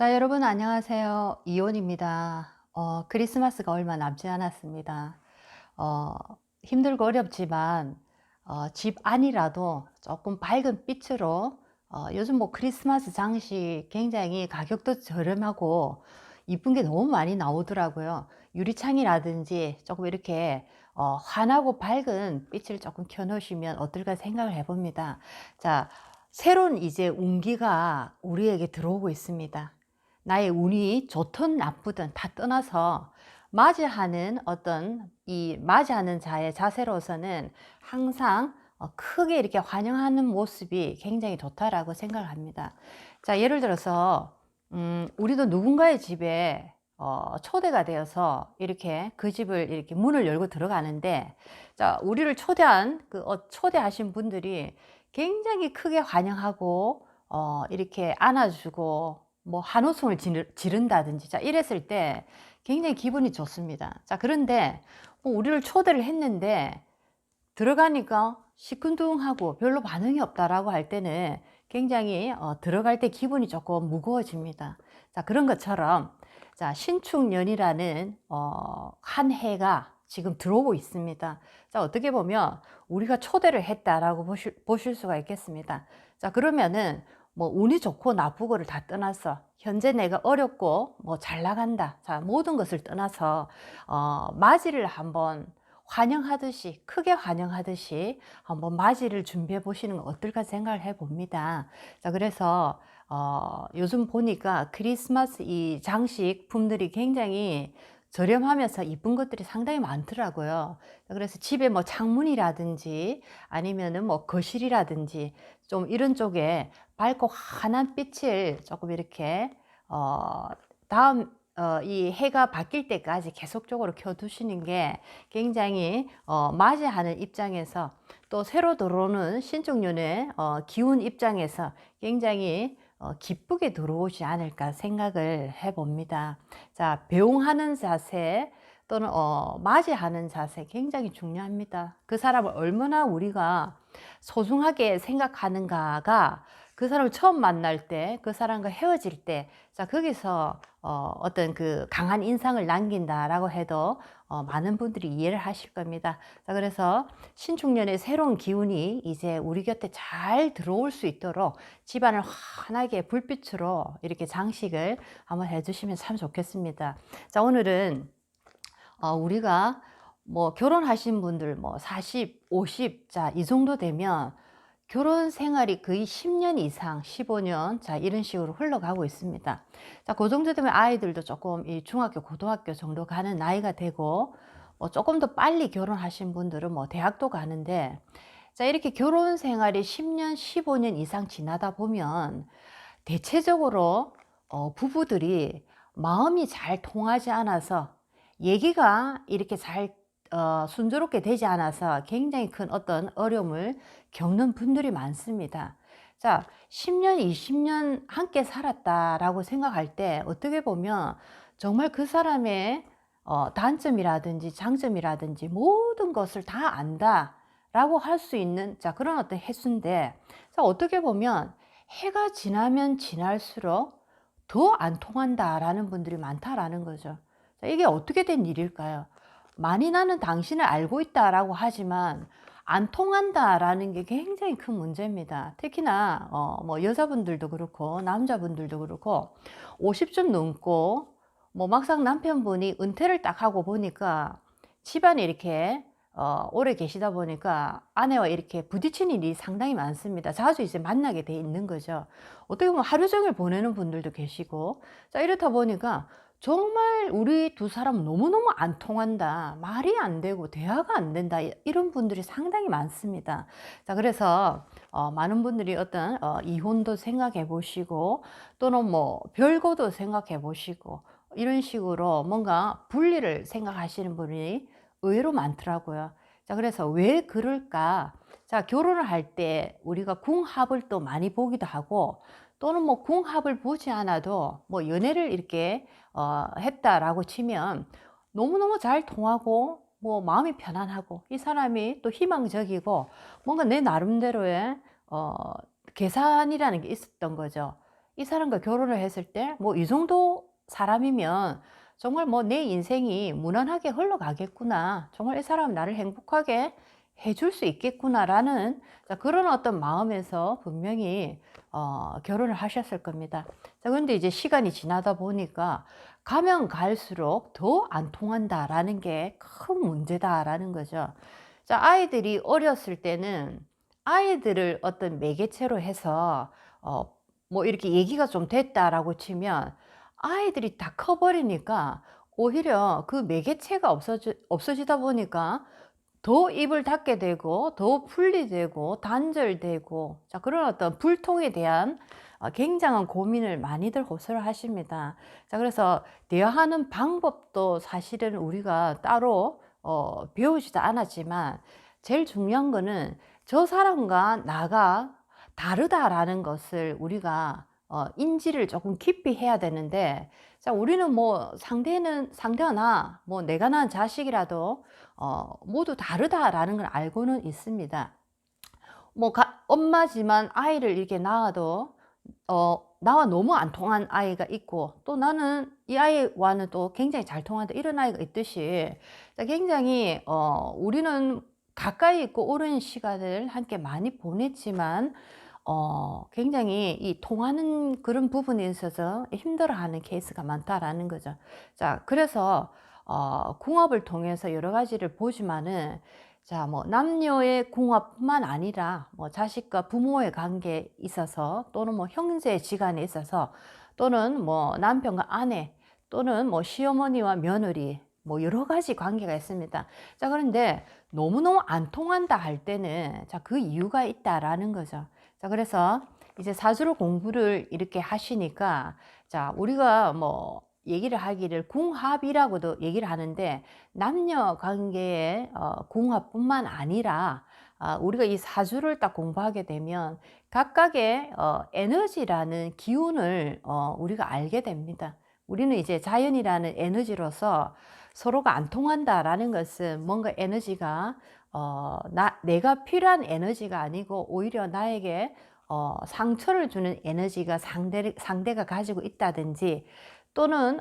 자, 여러분 안녕하세요. 이온입니다. 크리스마스가 얼마 남지 않았습니다. 어, 힘들고 어렵지만 집 안이라도 조금 밝은 빛으로 요즘 뭐 크리스마스 장식 굉장히 가격도 저렴하고 이쁜 게 너무 많이 나오더라고요. 유리창이라든지 조금 이렇게 환하고 밝은 빛을 조금 켜놓으시면 어떨까 생각을 해봅니다. 자, 새로운 이제 운기가 우리에게 들어오고 있습니다. 나의 운이 좋든 나쁘든 다 떠나서 맞이하는 이 맞이하는 자의 자세로서는 항상 크게 이렇게 환영하는 모습이 굉장히 좋다라고 생각을 합니다. 자, 예를 들어서 우리도 누군가의 집에 초대가 되어서 이렇게 그 집을 이렇게 문을 열고 들어가는데, 자, 우리를 초대한 초대하신 분들이 굉장히 크게 환영하고 이렇게 안아주고 뭐 한호성을 지른다든지, 자, 이랬을 때 굉장히 기분이 좋습니다. 자, 그런데 뭐 우리를 초대를 했는데 들어가니까 시큰둥하고 별로 반응이 없다라고 할 때는 굉장히 들어갈 때 기분이 조금 무거워집니다. 자, 그런 것처럼 자, 신축년이라는 한 해가 지금 들어오고 있습니다. 자, 어떻게 보면 우리가 초대를 했다라고 보실 수가 있겠습니다. 자, 그러면은 뭐 운이 좋고 나쁘고를 다 떠나서 현재 내가 어렵고 뭐 잘 나간다, 자, 모든 것을 떠나서 맞이를 한번 환영하듯이, 크게 환영하듯이 한번 맞이를 준비해 보시는 건 어떨까 생각을 해 봅니다. 자, 그래서 요즘 보니까 크리스마스 이 장식품들이 굉장히 저렴하면서 이쁜 것들이 상당히 많더라고요. 그래서 집에 뭐 창문이라든지 아니면은 뭐 거실이라든지 좀 이런 쪽에 밝고 환한 빛을 조금 이렇게 다음 이 해가 바뀔 때까지 계속적으로 켜두시는 게 굉장히 맞이하는 입장에서 또 새로 들어오는 신축년의 기운 입장에서 굉장히 기쁘게 들어오지 않을까 생각을 해봅니다. 자, 배웅하는 자세 또는 맞이하는 자세 굉장히 중요합니다. 그 사람을 얼마나 우리가 소중하게 생각하는가가 그 사람을 처음 만날 때, 그 사람과 헤어질 때, 자, 거기서 어떤 그 강한 인상을 남긴다라고 해도 많은 분들이 이해를 하실 겁니다. 자, 그래서 신축년의 새로운 기운이 이제 우리 곁에 잘 들어올 수 있도록 집안을 환하게 불빛으로 이렇게 장식을 한번 해주시면 참 좋겠습니다. 자, 오늘은 우리가 뭐 결혼하신 분들 뭐 40, 50, 자, 이 정도 되면 결혼 생활이 거의 10년 이상, 15년, 자, 이런 식으로 흘러가고 있습니다. 자, 그 정도 되면 아이들도 조금 이 중학교, 고등학교 정도 가는 나이가 되고, 뭐 조금 더 빨리 결혼하신 분들은 뭐 대학도 가는데, 자, 이렇게 결혼 생활이 10년, 15년 이상 지나다 보면 대체적으로 부부들이 마음이 잘 통하지 않아서 얘기가 이렇게 잘 순조롭게 되지 않아서 굉장히 큰 어떤 어려움을 겪는 분들이 많습니다. 자, 10년, 20년 함께 살았다라고 생각할 때 어떻게 보면 정말 그 사람의 단점이라든지 장점이라든지 모든 것을 다 안다라고 할 수 있는, 자, 그런 어떤 횟수인데, 자, 어떻게 보면 해가 지나면 지날수록 더 안 통한다라는 분들이 많다라는 거죠. 자, 이게 어떻게 된 일일까요? 많이 나는 당신을 알고 있다라고 하지만 안 통한다라는 게 굉장히 큰 문제입니다. 특히나 뭐 여자분들도 그렇고 남자분들도 그렇고 50좀 넘고 뭐 막상 남편분이 은퇴를 딱 하고 보니까 집안에 이렇게 오래 계시다 보니까 아내와 이렇게 부딪히는 일이 상당히 많습니다. 자주 이제 만나게 돼 있는 거죠. 어떻게 보면 하루 종일 보내는 분들도 계시고, 자, 이렇다 보니까 정말 우리 두 사람 너무너무 안 통한다, 말이 안 되고 대화가 안 된다, 이런 분들이 상당히 많습니다. 자, 그래서 많은 분들이 어떤 이혼도 생각해 보시고 또는 뭐 별거도 생각해 보시고 이런 식으로 뭔가 분리를 생각하시는 분이 의외로 많더라고요. 자, 그래서 왜 그럴까? 자, 결혼을 할 때 우리가 궁합을 또 많이 보기도 하고 또는 뭐 궁합을 보지 않아도 뭐 연애를 이렇게 했다라고 치면 너무너무 잘 통하고 뭐 마음이 편안하고 이 사람이 또 희망적이고 뭔가 내 나름대로의 어, 계산이라는 게 있었던 거죠. 이 사람과 결혼을 했을 때 뭐 이 정도 사람이면 정말 뭐 '내 인생이 무난하게 흘러가겠구나. 정말 이 사람은 나를 행복하게 해줄 수 있겠구나.'라는 자 그런 어떤 마음에서 분명히 결혼을 하셨을 겁니다. 자 근데 이제 시간이 지나다 보니까 가면 갈수록 '더 안 통한다.'라는 게 '큰 문제다.'라는 거죠. 자 아이들이 어렸을 때는 아이들을 어떤 매개체로 해서 어 뭐 이렇게 얘기가 좀 됐다라고 치면 아이들이 다 커 버리니까 오히려 그 매개체가 없어지다 보니까 더 입을 닫게 되고 더 분리되고 단절되고 자 그런 어떤 불통에 대한 굉장한 고민을 많이들 호소를 하십니다. 자 그래서 대화하는 방법도 사실은 우리가 따로 배우지도 않았지만 제일 중요한 거는 저 사람과 나가 다르다라는 것을 우리가 인지를 조금 깊이 해야 되는데 자 우리는 뭐 상대가 나 뭐 내가 낳은 자식이라도 모두 다르다라는 걸 알고는 있습니다. 뭐 엄마지만 아이를 이렇게 낳아도 나와 너무 안 통한 아이가 있고 또 나는 이 아이와는 또 굉장히 잘 통한다 이런 아이가 있듯이 자 굉장히 우리는 가까이 있고 오랜 시간을 함께 많이 보냈지만 굉장히 이 통하는 그런 부분에 있어서 힘들어하는 케이스가 많다라는 거죠. 자 그래서 궁합을 통해서 여러 가지를 보지만은 자 뭐 남녀의 궁합뿐만 아니라 뭐 자식과 부모의 관계에 있어서 또는 뭐 형제 지간에 있어서 또는 뭐 남편과 아내 또는 뭐 시어머니와 며느리 뭐 여러 가지 관계가 있습니다. 자 그런데 너무너무 안 통한다 할 때는 자 그 이유가 있다라는 거죠. 자 그래서 이제 사주로 공부를 이렇게 하시니까 자 우리가 뭐 얘기를 하기를 궁합이라고도 얘기를 하는데 남녀 관계의 궁합뿐만 아니라 우리가 이 사주를 딱 공부하게 되면 각각의 에너지라는 기운을 우리가 알게 됩니다. 우리는 이제 자연이라는 에너지로서 서로가 안 통한다라는 것은 뭔가 에너지가 내가 필요한 에너지가 아니고 오히려 나에게 상처를 주는 에너지가 상대가 가지고 있다든지 또는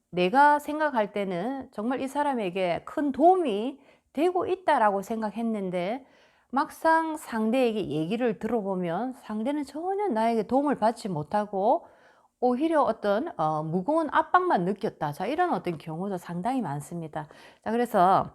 내가 생각할 때는 정말 이 사람에게 큰 도움이 되고 있다라고 생각했는데 막상 상대에게 얘기를 들어보면 상대는 전혀 나에게 도움을 받지 못하고 오히려 어떤 무거운 압박만 느꼈다. 자 이런 어떤 경우도 상당히 많습니다. 자 그래서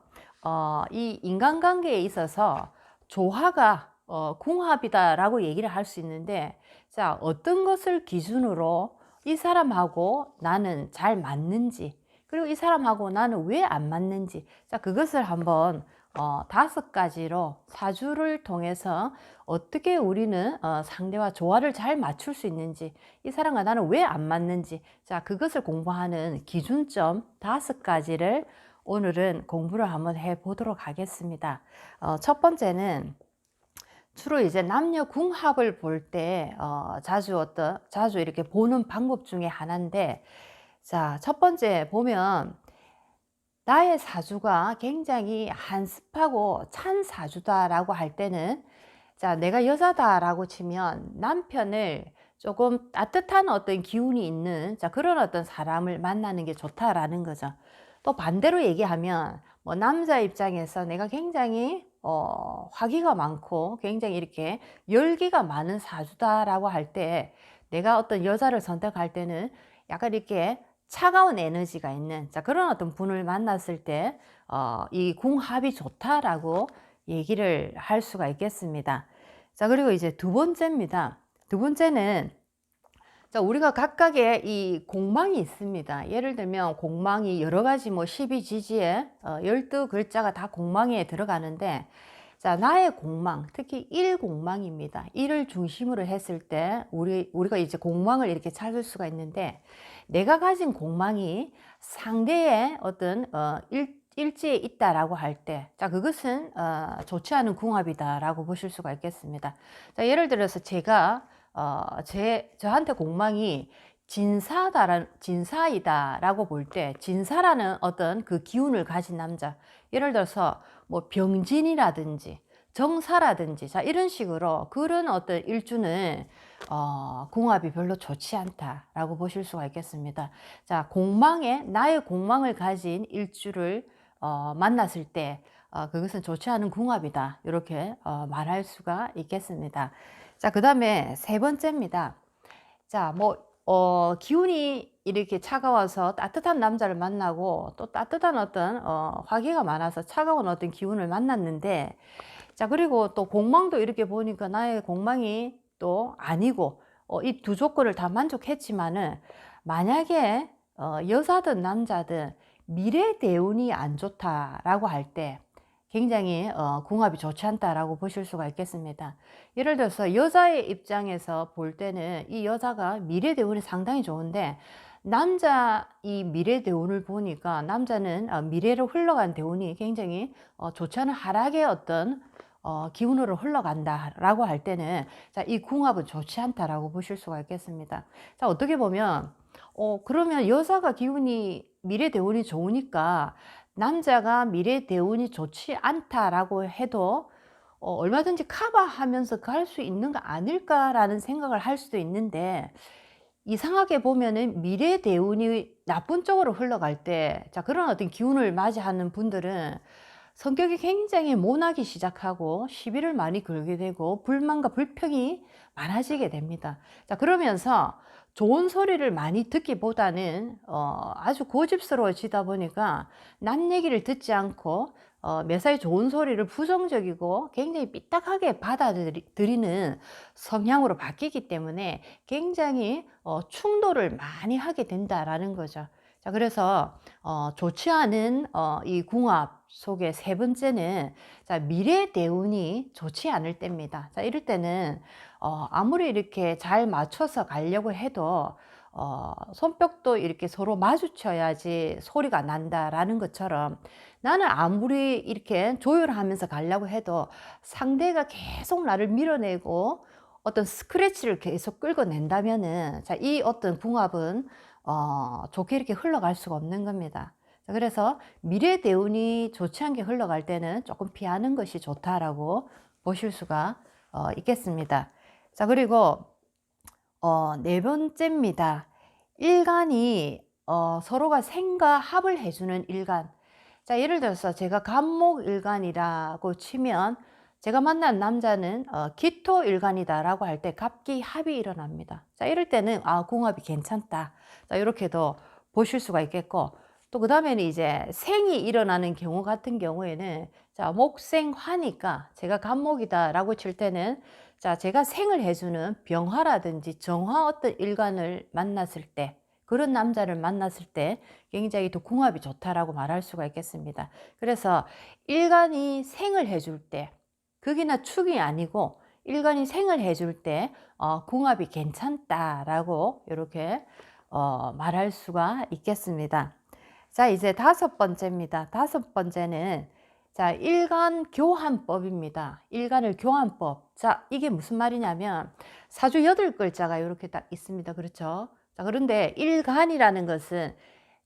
이 인간관계에 있어서 조화가 궁합이다라고 얘기를 할 수 있는데 자 어떤 것을 기준으로 이 사람하고 나는 잘 맞는지 그리고 이 사람하고 나는 왜 안 맞는지 자 그것을 한번 5가지로 사주를 통해서 어떻게 우리는 상대와 조화를 잘 맞출 수 있는지 이 사람과 나는 왜 안 맞는지 자 그것을 공부하는 기준점 5가지를 오늘은 공부를 한번 해 보도록 하겠습니다. 첫 번째는 주로 이제 남녀 궁합을 볼 때 자주 이렇게 보는 방법 중에 하나인데 자 첫 번째 보면 나의 사주가 굉장히 한습하고 찬 사주다라고 할 때는 자 내가 여자다라고 치면 남편을 조금 따뜻한 어떤 기운이 있는 자 그런 어떤 사람을 만나는 게 좋다라는 거죠. 또 반대로 얘기하면 뭐 남자 입장에서 내가 굉장히 화기가 많고 굉장히 이렇게 열기가 많은 사주다라고 할 때 내가 어떤 여자를 선택할 때는 약간 이렇게 차가운 에너지가 있는 자 그런 어떤 분을 만났을 때 이 궁합이 좋다라고 얘기를 할 수가 있겠습니다. 자 그리고 이제 두 번째입니다. 두 번째는 자 우리가 각각의 이 공망이 있습니다. 예를 들면 공망이 여러 가지 뭐 십이지지에 12글자가 다 공망에 들어가는데 자 나의 공망 특히 일공망입니다. 일을 중심으로 했을 때 우리가 이제 공망을 이렇게 찾을 수가 있는데 내가 가진 공망이 상대의 어떤 일지에 있다라고 할 때, 자 그것은 좋지 않은 궁합이다라고 보실 수가 있겠습니다. 자 예를 들어서 제가 저한테 공망이 진사이다라고 볼 때 진사라는 어떤 그 기운을 가진 남자 예를 들어서 뭐 병진이라든지 정사라든지 자 이런 식으로 그런 어떤 일주는 궁합이 별로 좋지 않다라고 보실 수가 있겠습니다. 자, 나의 공망을 가진 일주를 만났을 때 그것은 좋지 않은 궁합이다. 이렇게 말할 수가 있겠습니다. 자, 그다음에 세 번째입니다. 자, 뭐 기운이 이렇게 차가워서 따뜻한 남자를 만나고 또 따뜻한 어떤 화기가 많아서 차가운 어떤 기운을 만났는데, 자, 그리고 또 공망도 이렇게 보니까 나의 공망이 또 아니고 이 두 조건을 다 만족했지만은, 만약에 여자든 남자든 미래 대운이 안 좋다라고 할 때 굉장히 궁합이 좋지 않다라고 보실 수가 있겠습니다. 예를 들어서 여자의 입장에서 볼 때는 이 여자가 미래 대운이 상당히 좋은데, 남자 이 미래 대운을 보니까 남자는 미래로 흘러간 대운이 굉장히 좋지 않은 하락의 어떤 기운으로 흘러간다라고 할 때는, 자, 이 궁합은 좋지 않다라고 보실 수가 있겠습니다. 자, 어떻게 보면 그러면 여자가 기운이 미래 대운이 좋으니까 남자가 미래 대운이 좋지 않다라고 해도 얼마든지 커버하면서 갈 수 있는 거 아닐까라는 생각을 할 수도 있는데, 이상하게 보면은 미래 대운이 나쁜 쪽으로 흘러갈 때, 자, 그런 어떤 기운을 맞이하는 분들은 성격이 굉장히 모나기 시작하고 시비를 많이 걸게 되고 불만과 불평이 많아지게 됩니다. 자, 그러면서 좋은 소리를 많이 듣기보다는 아주 고집스러워지다 보니까 남 얘기를 듣지 않고 매사에 좋은 소리를 부정적이고 굉장히 삐딱하게 받아들이는 성향으로 바뀌기 때문에 굉장히 충돌을 많이 하게 된다라는 거죠. 자, 그래서 좋지 않은 이 궁합 속의 세 번째는, 자, 미래 대운이 좋지 않을 때입니다. 자, 이럴 때는 아무리 이렇게 잘 맞춰서 가려고 해도 손뼉도 이렇게 서로 마주쳐야지 소리가 난다라는 것처럼, 나는 아무리 이렇게 조율하면서 가려고 해도 상대가 계속 나를 밀어내고 어떤 스크래치를 계속 끌어낸다면은, 자, 이 어떤 궁합은 좋게 이렇게 흘러갈 수가 없는 겁니다. 자, 그래서 미래 대운이 좋지 않게 흘러갈 때는 조금 피하는 것이 좋다라고 보실 수가 있겠습니다. 자, 그리고 네 번째입니다. 일간이 서로가 생과 합을 해주는 일간. 자, 예를 들어서 제가 갑목일간이라고 치면 제가 만난 남자는 기토일간이다라고 할 때 갑기합이 일어납니다. 자, 이럴 때는 궁합이 괜찮다. 자, 이렇게도 보실 수가 있겠고, 또 그 다음에는 이제 생이 일어나는 경우 같은 경우에는, 자, 목생화니까 제가 갑목이다라고 칠 때는, 자, 제가 생을 해주는 병화라든지 정화 어떤 일간을 만났을 때, 그런 남자를 만났을 때 굉장히 또 궁합이 좋다라고 말할 수가 있겠습니다. 그래서 일간이 생을 해줄 때, 극이나 축이 아니고 일간이 생을 해줄 때 궁합이 괜찮다라고 이렇게 말할 수가 있겠습니다. 자, 이제 다섯 번째입니다. 다섯 번째는, 자, 일간 교환법입니다. 일간을 교환법. 자, 이게 무슨 말이냐면 사주 8글자가 이렇게 딱 있습니다. 그렇죠? 자, 그런데 일간이라는 것은,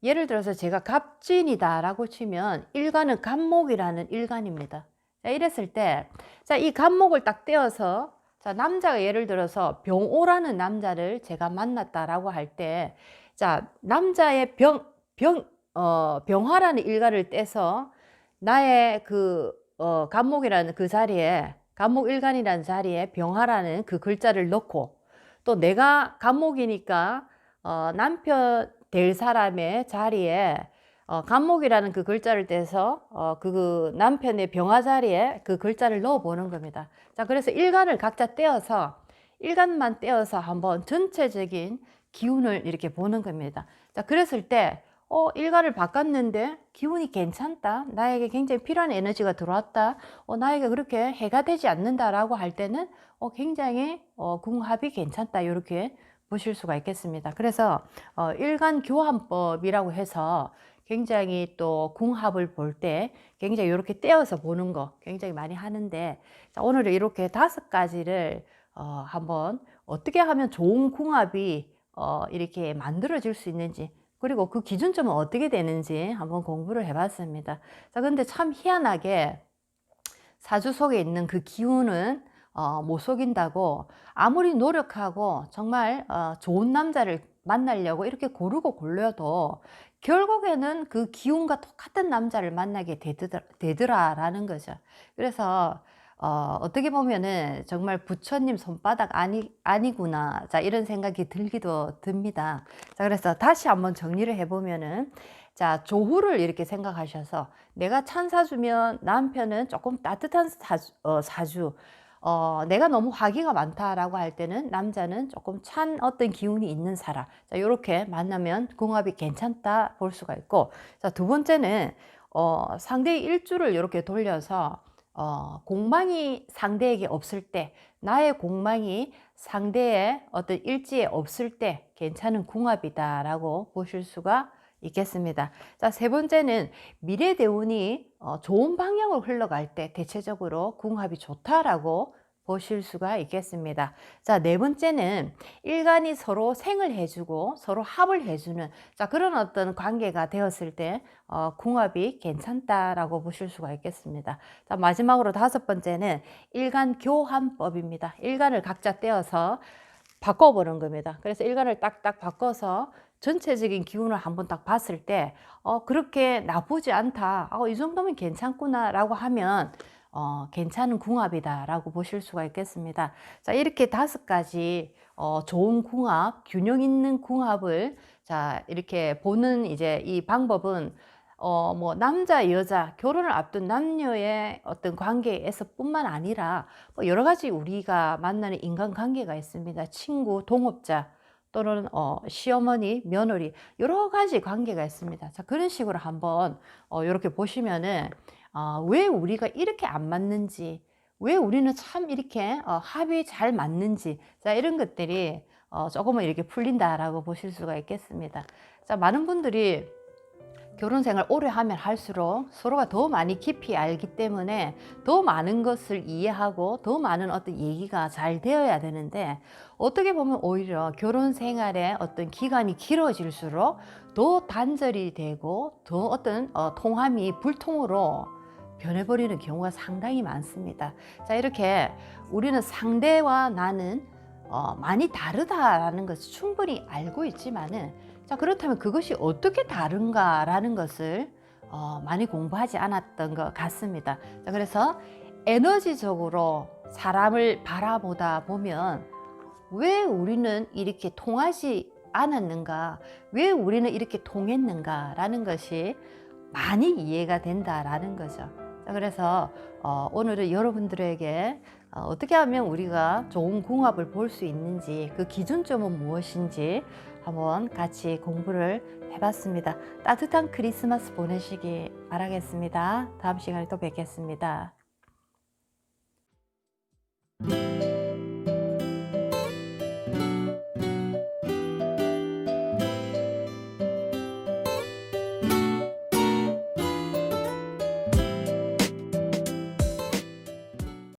예를 들어서 제가 갑진이다라고 치면 일간은 갑목이라는 일간입니다. 자, 이랬을 때, 자, 이 갑목을 딱 떼어서, 자, 남자가 예를 들어서 병오라는 남자를 제가 만났다라고 할 때, 자, 남자의 병화라는 일간을 떼서 나의 그 갑목이라는 그 자리에, 갑목일간이라는 자리에 병화라는 그 글자를 넣고, 또 내가 갑목이니까 남편 될 사람의 자리에 갑목이라는 그 글자를 떼서 그 남편의 병화 자리에 그 글자를 넣어 보는 겁니다. 자, 그래서 일간을 각자 떼어서, 일간만 떼어서 한번 전체적인 기운을 이렇게 보는 겁니다. 자, 그랬을 때 일간을 바꿨는데 기운이 괜찮다, 나에게 굉장히 필요한 에너지가 들어왔다, 나에게 그렇게 해가 되지 않는다라고 할 때는 굉장히 궁합이 괜찮다, 이렇게 보실 수가 있겠습니다. 그래서 일간 교환법이라고 해서 굉장히 또 궁합을 볼 때 굉장히 이렇게 떼어서 보는 거 굉장히 많이 하는데, 자, 오늘은 이렇게 5가지를 한번 어떻게 하면 좋은 궁합이 이렇게 만들어질 수 있는지, 그리고 그 기준점은 어떻게 되는지 한번 공부를 해봤습니다. 자, 근데 참 희한하게 사주 속에 있는 그 기운은 못 속인다고 아무리 노력하고 정말 좋은 남자를 만나려고 이렇게 고르고 골려도 결국에는 그 기운과 똑같은 남자를 만나게 되더라라는 거죠. 그래서 어떻게 보면은 정말 '부처님 손바닥 아니구나.' 자, 이런 생각이 들기도 듭니다. 자, 그래서 다시 한번 정리를 해 보면은, 자, 조후를 이렇게 생각하셔서 내가 찬 사주면 남편은 조금 따뜻한 사주, 내가 너무 화기가 많다라고 할 때는 남자는 조금 찬 어떤 기운이 있는 사람. 자, 요렇게 만나면 궁합이 괜찮다 볼 수가 있고, 자, 두 번째는 상대의 일주를 요렇게 돌려서 공망이 상대에게 없을 때, 나의 공망이 상대의 어떤 일지에 없을 때 괜찮은 궁합이다라고 보실 수가 있겠습니다. 자, 세 번째는 미래 대운이 좋은 방향으로 흘러갈 때 대체적으로 궁합이 좋다라고 보실 수가 있겠습니다. 자, 네 번째는 일간이 서로 생을 해주고 서로 합을 해주는, 자, 그런 어떤 관계가 되었을 때 궁합이 괜찮다라고 보실 수가 있겠습니다. 자, 마지막으로 다섯 번째는 일간 교환법입니다. 일간을 각자 떼어서 바꿔보는 겁니다. 그래서 일간을 딱딱 바꿔서 전체적인 기운을 한번 딱 봤을 때 그렇게 나쁘지 않다, 이 정도면 괜찮구나 라고 하면 괜찮은 궁합이다 라고 보실 수가 있겠습니다. 자, 이렇게 다섯 가지 좋은 궁합, 균형 있는 궁합을, 자, 이렇게 보는 이제 이 방법은 뭐 남자 여자 결혼을 앞둔 남녀의 어떤 관계에서 뿐만 아니라 뭐 여러 가지 우리가 만나는 인간관계가 있습니다. 친구, 동업자, 또는 시어머니, 며느리, 여러 가지 관계가 있습니다. 자, 그런 식으로 한번 이렇게 보시면은 왜 우리가 이렇게 안 맞는지, 왜 우리는 참 이렇게 합이 잘 맞는지, 자, 이런 것들이 조금은 이렇게 풀린다라고 보실 수가 있겠습니다. 자, 많은 분들이 결혼 생활 오래 하면 할수록 서로가 더 많이 깊이 알기 때문에 더 많은 것을 이해하고 더 많은 어떤 얘기가 잘 되어야 되는데, 어떻게 보면 오히려 결혼 생활의 어떤 기간이 길어질수록 더 단절이 되고 더 어떤 통함이 불통으로 변해버리는 경우가 상당히 많습니다. 자, 이렇게 우리는 상대와 나는 많이 다르다라는 것을 충분히 알고 있지만은, 자, 그렇다면 그것이 어떻게 다른가라는 것을 많이 공부하지 않았던 것 같습니다. 자, 그래서 에너지적으로 사람을 바라보다 보면 왜 우리는 이렇게 통하지 않았는가, 왜 우리는 이렇게 통했는가라는 것이 많이 이해가 된다라는 거죠. 자, 그래서 오늘은 여러분들에게 어떻게 하면 우리가 좋은 궁합을 볼 수 있는지, 그 기준점은 무엇인지 한번 같이 공부를 해봤습니다. 따뜻한 크리스마스 보내시기 바라겠습니다. 다음 시간에 또 뵙겠습니다.